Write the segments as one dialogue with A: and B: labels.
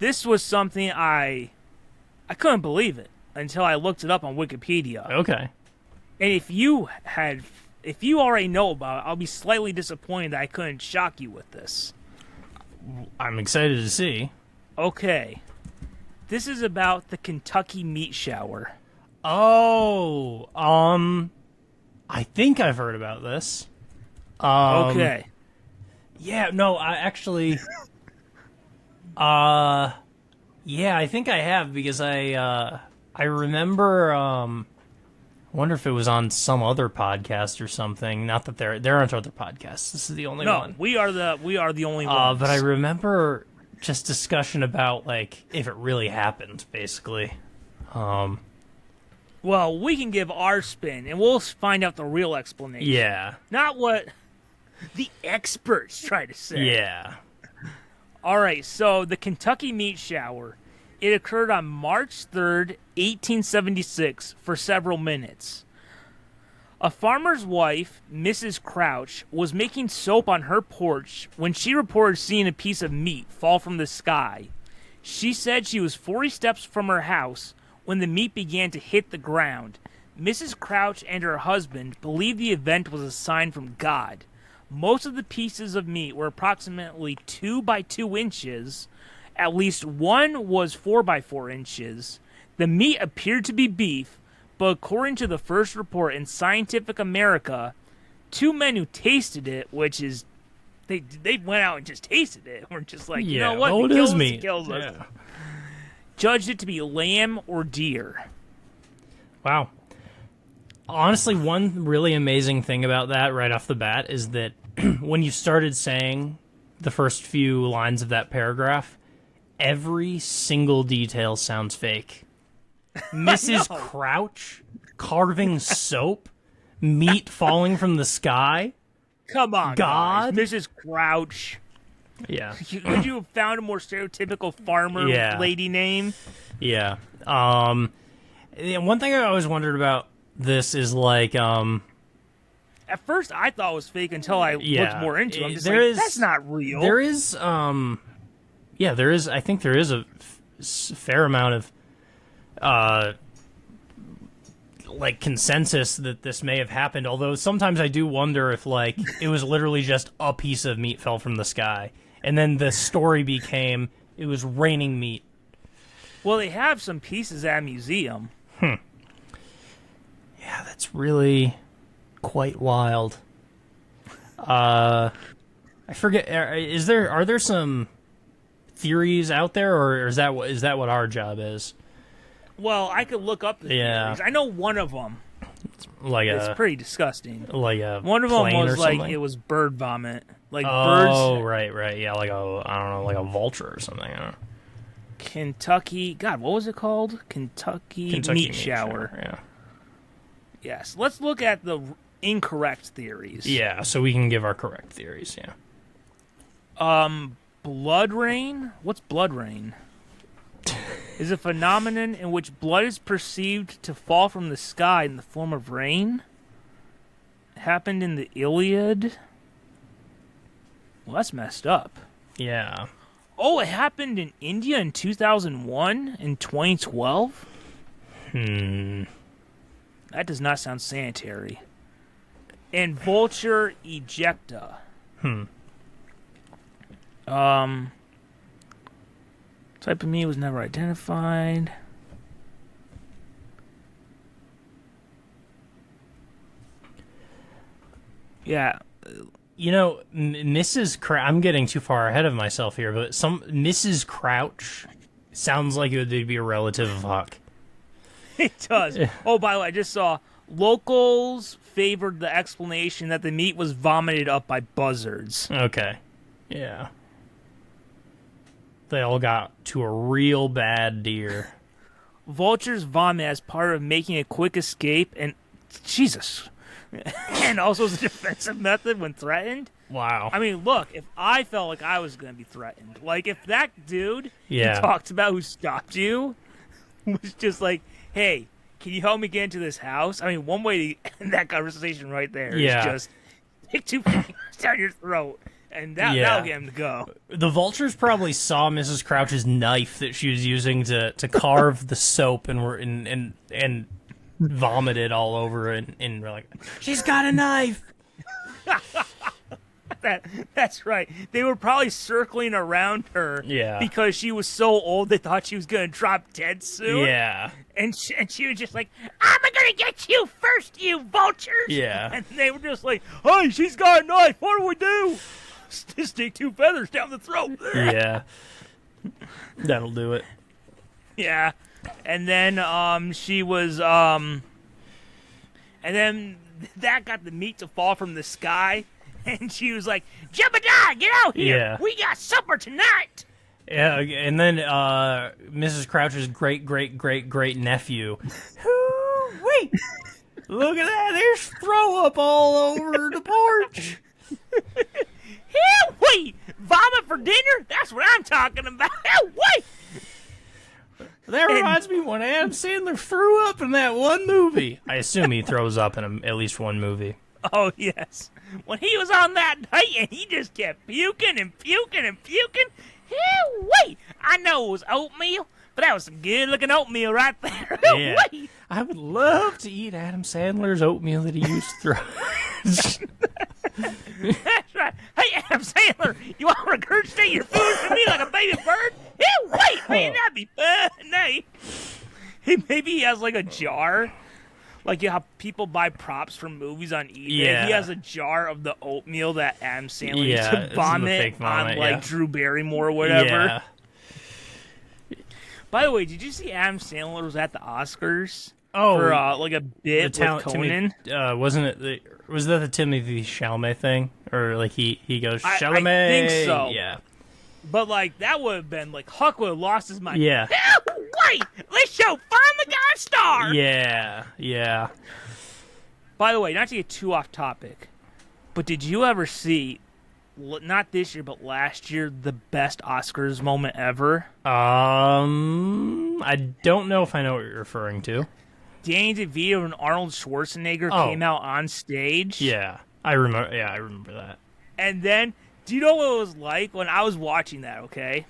A: this was something I couldn't believe it until I looked it up on Wikipedia.
B: Okay.
A: And if you already know about it, I'll be slightly disappointed that I couldn't shock you with this.
B: I'm excited to see.
A: Okay. This is about the Kentucky meat shower.
B: Oh, I think I've heard about this.
A: Okay.
B: Yeah, no, I actually, yeah, I think I have because I remember, I wonder if it was on some other podcast or something. Not that there aren't other podcasts. This is the only one.
A: No, we are the only ones.
B: But I remember just discussion about like if it really happened, basically.
A: Well, we can give our spin, and we'll find out the real explanation.
B: Yeah.
A: Not what the experts try to say.
B: Yeah.
A: All right, so the Kentucky meat shower, it occurred on March 3rd, 1876, for several minutes. A farmer's wife, Mrs. Crouch, was making soap on her porch when she reported seeing a piece of meat fall from the sky. She said she was 40 steps from her house when the meat began to hit the ground. Mrs. Crouch and her husband believed the event was a sign from God. Most of the pieces of meat were approximately 2 by 2 inches. At least one was 4 by 4 inches. The meat appeared to be beef, but according to the first report in Scientific America, 2 men who tasted it, which is they went out and just tasted it. We're just like, you know what?
B: Well, it is meat.
A: Kills us. Judged it to be lamb or deer.
B: Wow. Honestly, one really amazing thing about that right off the bat is that when you started saying the first few lines of that paragraph, every single detail sounds fake. Mrs. Crouch carving soap, meat falling from the sky.
A: Come on,
B: God,
A: guys. Mrs. Crouch.
B: Yeah.
A: Could you have found a more stereotypical farmer lady name?
B: Yeah. One thing I always wondered about this is like,
A: at first I thought it was fake until I looked more into it. I'm just that's not real.
B: There is, there is. I think there is a fair amount of, like consensus that this may have happened. Although sometimes I do wonder if like it was literally just a piece of meat fell from the sky, and then the story became it was raining meat.
A: Well, they have some pieces at a museum.
B: Yeah, that's really quite wild. I forget. Are there some theories out there, or is that what our job is?
A: Well, I could look up the theories. I know one of them. It's pretty disgusting.
B: Like a
A: one of them was like
B: something?
A: it was bird vomit. Like
B: birds.
A: Oh,
B: right. Yeah, like I don't know, like a vulture or something. I don't know.
A: Kentucky. God, what was it called? Kentucky meat shower.
B: Yeah.
A: Yes. Let's look at the incorrect theories.
B: Yeah, so we can give our correct theories. Yeah.
A: Blood rain. What's blood rain? Is a phenomenon in which blood is perceived to fall from the sky in the form of rain. It happened in the Iliad. Well, that's messed up.
B: Yeah.
A: Oh, it happened in India in 2001 and 2012? That does not sound sanitary. And vulture ejecta. Type of meat was never identified. Yeah.
B: You know, Mrs. Crouch, I'm getting too far ahead of myself here, but Mrs. Crouch sounds like it would be a relative of Huck.
A: It does. Oh, by the way, I just saw locals favored the explanation that the meat was vomited up by buzzards.
B: Okay. Yeah. They all got to a real bad deer.
A: Vultures vomit as part of making a quick escape, and Jesus, and also as a defensive method when threatened.
B: Wow.
A: I mean, look, if I felt like I was going to be threatened, like if that dude you
B: Yeah.
A: talked about who stopped you was just like, hey, can you help me get into this house? I mean, one way to end that conversation right there is
B: Yeah.
A: just stick 2 fingers down your throat and that'll get him to go.
B: The vultures probably saw Mrs. Crouch's knife that she was using to carve the soap and vomited all over and we're like, she's got a knife.
A: That's right. They were probably circling around her because she was so old they thought she was going to drop dead soon.
B: Yeah.
A: And she was just like, I'm going to get you first, you vultures.
B: Yeah.
A: And they were just like, hey, she's got a knife. What do we do? Stick 2 feathers down the throat.
B: Yeah. That'll do it.
A: Yeah. And then she was and then that got the meat to fall from the sky, and she was like, Jebediah, get out here.
B: Yeah.
A: We got supper tonight.
B: Yeah, and then Mrs. Crouch's great nephew. Wait. Look at that. There's throw up all over the porch.
A: Hell, wait. Vomit for dinner? That's what I'm talking about. Hell, wait.
B: That reminds me when Adam Sandler threw up in that one movie. I assume he throws up in at least one movie.
A: Oh, yes. When he was on that night and he just kept puking and puking and puking. Hell, wait. I know it was oatmeal, but that was some good-looking oatmeal right there.
B: Yeah.
A: Wait.
B: I would love to eat Adam Sandler's oatmeal that he used to throw.
A: That's right. Hey, Adam Sandler, you want to regurgitate your food to me like a baby bird? Hell, wait, man, that'd be funny. Maybe he has like a jar. Like how people buy props from movies on eBay.
B: Yeah.
A: He has a jar of the oatmeal that Adam Sandler used
B: Yeah,
A: to vomit on, like, Drew Barrymore or whatever.
B: Yeah.
A: By the way, did you see Adam Sandler was at the Oscars
B: Oh,
A: for like a bit with Conan?
B: Wasn't it? Was that the Timothy Chalamet thing, or like he goes Chalamet?
A: I think so.
B: Yeah.
A: But like that would have been like Huck would have lost his mind.
B: Yeah.
A: Wait, let's show Find the God Star.
B: Yeah. Yeah.
A: By the way, not to get too off topic, but did you ever see, not this year but last year, the best Oscars moment ever?
B: I don't know if I know what you're referring to.
A: Danny DeVito and Arnold Schwarzenegger came out on stage.
B: Yeah, I remember. Yeah, I remember that.
A: And then, do you know what it was like when I was watching that? Okay,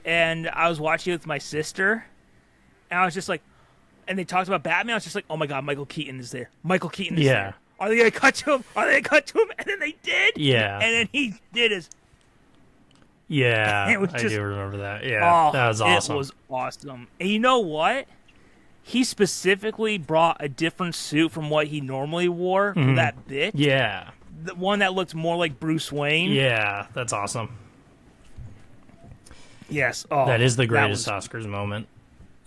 A: and I was watching it with my sister, and I was just like, and they talked about Batman. I was just like, oh my god, Michael Keaton is there. Michael Keaton is there. Are they gonna cut to him? Are they gonna cut to him? And then they did.
B: Yeah.
A: And then he did his.
B: Yeah,
A: I
B: do remember that. Yeah, that was awesome.
A: It was awesome. And you know what? He specifically brought a different suit from what he normally wore for that bit.
B: Yeah.
A: The one that looked more like Bruce Wayne.
B: Yeah, that's awesome.
A: Yes. Oh,
B: that is the greatest Oscars moment.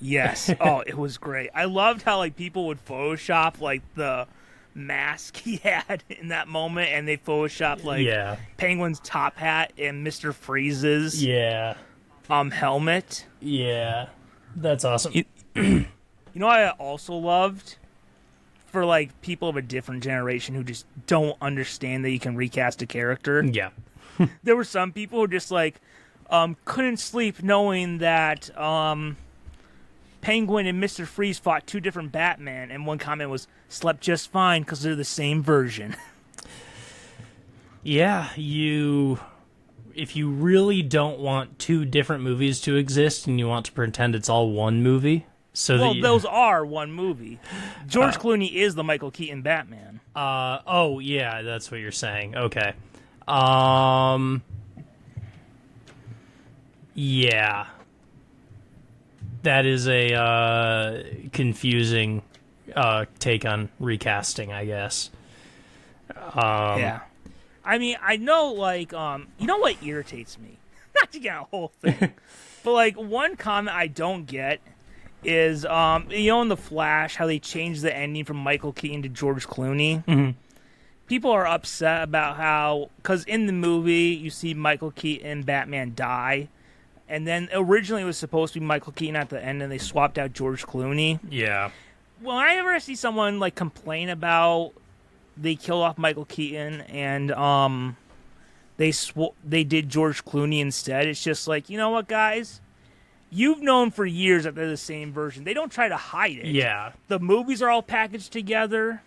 A: Yes. Oh, it was great. I loved how like people would Photoshop like the mask he had in that moment, and they Photoshopped like Penguin's top hat and Mr. Freeze's helmet.
B: Yeah. That's awesome.
A: You know what I also loved? For, like, people of a different generation who just don't understand that you can recast a character.
B: Yeah.
A: There were some people who just, like, couldn't sleep knowing that Penguin and Mr. Freeze fought 2 different Batman, and one comment was, slept just fine because they're the same version.
B: Yeah, if you really don't want 2 different movies to exist and you want to pretend it's all one movie...
A: those are one movie. George Clooney is the Michael Keaton Batman.
B: Oh, yeah, that's what you're saying. Okay. Yeah. That is a confusing take on recasting, I guess.
A: Yeah. I mean, I know, like, you know what irritates me? Not to get a whole thing. But, like, one comment I don't get is, in The Flash, how they changed the ending from Michael Keaton to George Clooney.
B: Mm-hmm.
A: People are upset about how, because in the movie, you see Michael Keaton, Batman, die, and then originally it was supposed to be Michael Keaton at the end, and they swapped out George Clooney.
B: Yeah.
A: Well, I ever see someone, like, complain about they killed off Michael Keaton, and, they did George Clooney instead, it's just like, you know what, guys? You've known for years that they're the same version. They don't try to hide it.
B: Yeah.
A: The movies are all packaged together.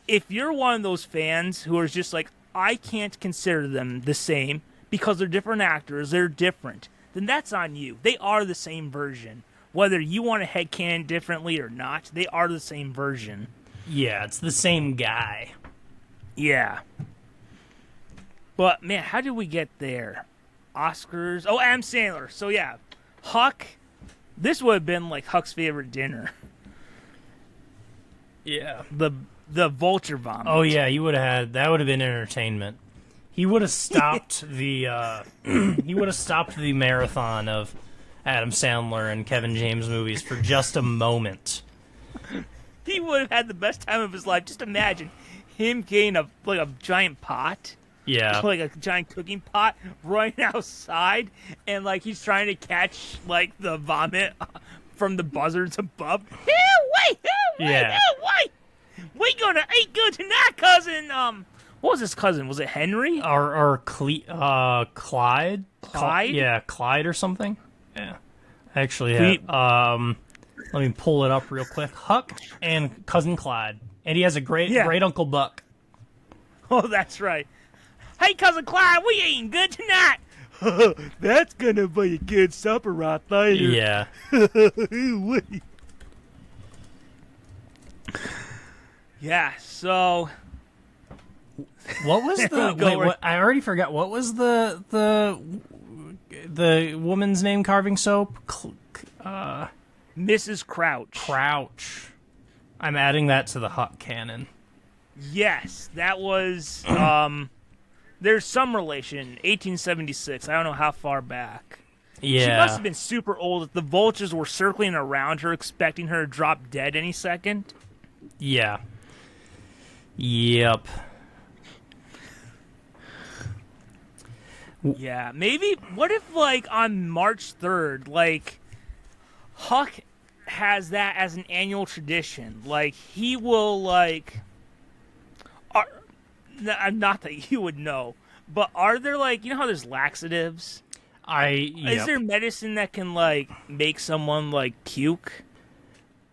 A: If you're one of those fans who is just like, I can't consider them the same because they're different actors, they're different, then that's on you. They are the same version. Whether you want to headcanon differently or not, they are the same version.
B: Yeah, it's the same guy.
A: Yeah. But, man, how did we get there? Oscars. Oh, Adam Sandler. So, yeah. Huck. This would have been, like, Huck's favorite dinner.
B: Yeah.
A: The vulture vomit.
B: Oh, yeah, you would have had... That would have been entertainment. He would have stopped the... he would have stopped the marathon of Adam Sandler and Kevin James movies for just a moment.
A: He would have had the best time of his life. Just imagine him getting a giant pot.
B: Yeah.
A: Like a giant cooking pot, running outside, and like he's trying to catch like the vomit from the buzzards above. Wait,
B: Yeah.
A: wait! We gonna eat good tonight, cousin. What was his cousin? Was it Henry?
B: Or Clyde?
A: Clyde?
B: Yeah, Clyde or something. Yeah. Actually, yeah. Let me pull it up real quick. Huck and cousin Clyde, and he has a great Uncle Buck.
A: Oh, that's right. Hey, cousin Clyde, we eating good tonight. That's gonna be a good supper right there.
B: Yeah.
A: Yeah. So,
B: what was the? Wait, I already forgot. What was the woman's name carving soap?
A: Mrs. Crouch.
B: Crouch. I'm adding that to the Huck canon.
A: Yes, that was. There's some relation. 1876. I don't know how far back.
B: Yeah.
A: She must have been super old if the vultures were circling around her, expecting her to drop dead any second.
B: Yeah. Yep.
A: Yeah, maybe. What if, like, on March 3rd, like, Huck has that as an annual tradition? Like, he will, like. Not that you would know, but are there, like, you know how there's laxatives? Is there medicine that can, like, make someone, like, puke?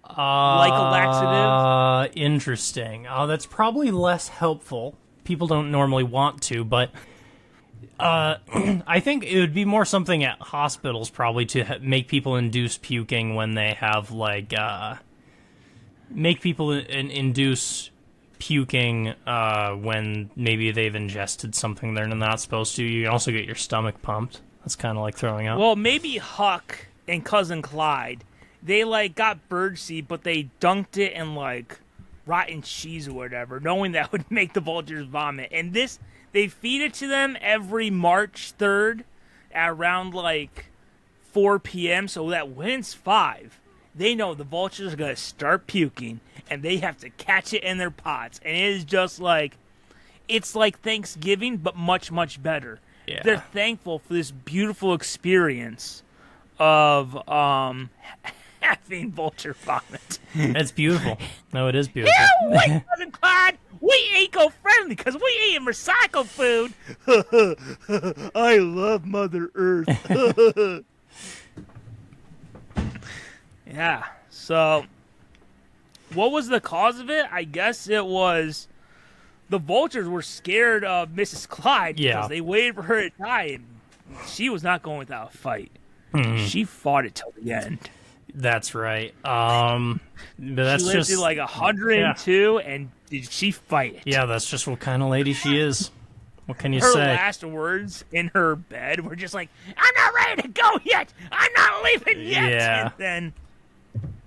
A: Like a laxative?
B: Interesting. That's probably less helpful. People don't normally want to, but I think it would be more something at hospitals probably to make people induce puking when they have, like, make people induce puking when maybe they've ingested something they're not supposed to. You can also get your stomach pumped. That's kind of like throwing up.
A: Well, maybe Huck and cousin Clyde, they like got birdseed, but they dunked it in like rotten cheese or whatever, knowing that would make the vultures vomit. And this, they feed it to them every March 3rd at around like 4 p.m. so that when it's 5, they know the vultures are going to start puking, and they have to catch it in their pots. And it is just like, it's like Thanksgiving, but much, much better.
B: Yeah.
A: They're thankful for this beautiful experience of having vulture vomit.
B: It's beautiful. No, it is beautiful.
A: Yeah, wait, cousin Clyde, we eco-friendly because we eating recycled food. I love Mother Earth. Yeah, so what was the cause of it? I guess it was the vultures were scared of Mrs. Clyde because they waited for her to die, and she was not going without a fight. She fought it till the end.
B: That's right. But that's
A: she lived
B: just
A: to like 102, and did she fight it?
B: Yeah, that's just what kind of lady she is. What can you
A: her
B: say?
A: Her last words in her bed were just like, "I'm not ready to go yet. I'm not leaving yet."
B: Yeah.
A: And then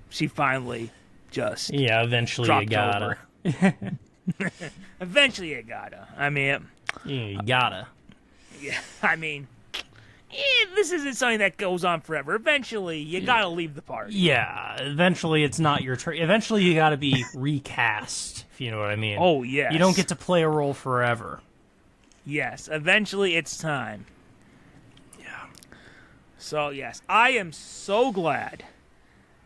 A: she finally just
B: eventually you gotta.
A: Eventually you gotta. I mean,
B: you gotta.
A: Yeah, I mean, this isn't something that goes on forever. Eventually you gotta leave the party.
B: Yeah, eventually it's not your turn. Eventually you gotta be recast, if you know what I mean.
A: Oh, yes.
B: You don't get to play a role forever.
A: Yes, eventually it's time.
B: Yeah.
A: So, yes, I am so glad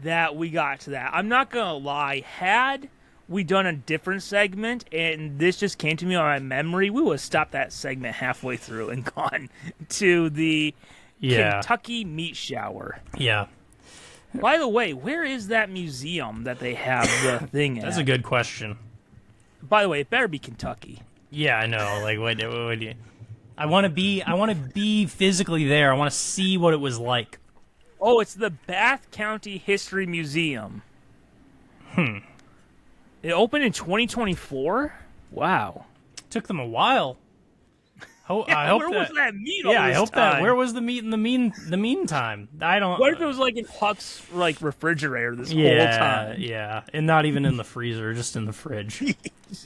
A: that we got to that. I'm not going to lie. Had we done a different segment and this just came to me on my memory, we would have stopped that segment halfway through and gone to the Kentucky meat shower.
B: Yeah.
A: By the way, where is that museum that they have the thing in?
B: That's a good question.
A: By the way, it better be Kentucky.
B: Yeah, I know. Like, what do you? I want to be physically there. I want to see what it was like.
A: Oh, it's the Bath County History Museum. It opened in 2024. Wow.
B: Took them a while. I hope
A: where
B: that,
A: was that meat all
B: Yeah, I
A: this
B: hope
A: time?
B: that. Where was the meat in the meantime? I don't.
A: What if it was like in Huck's like refrigerator this whole
B: Yeah,
A: time?
B: yeah, and not even in the freezer, just in the fridge.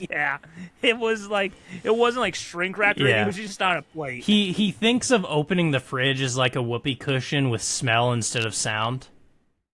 A: Yeah, it was like it wasn't like shrink wrapped. Or anything,
B: Yeah.
A: it was just on a plate.
B: He thinks of opening the fridge as like a whoopee cushion with smell instead of sound.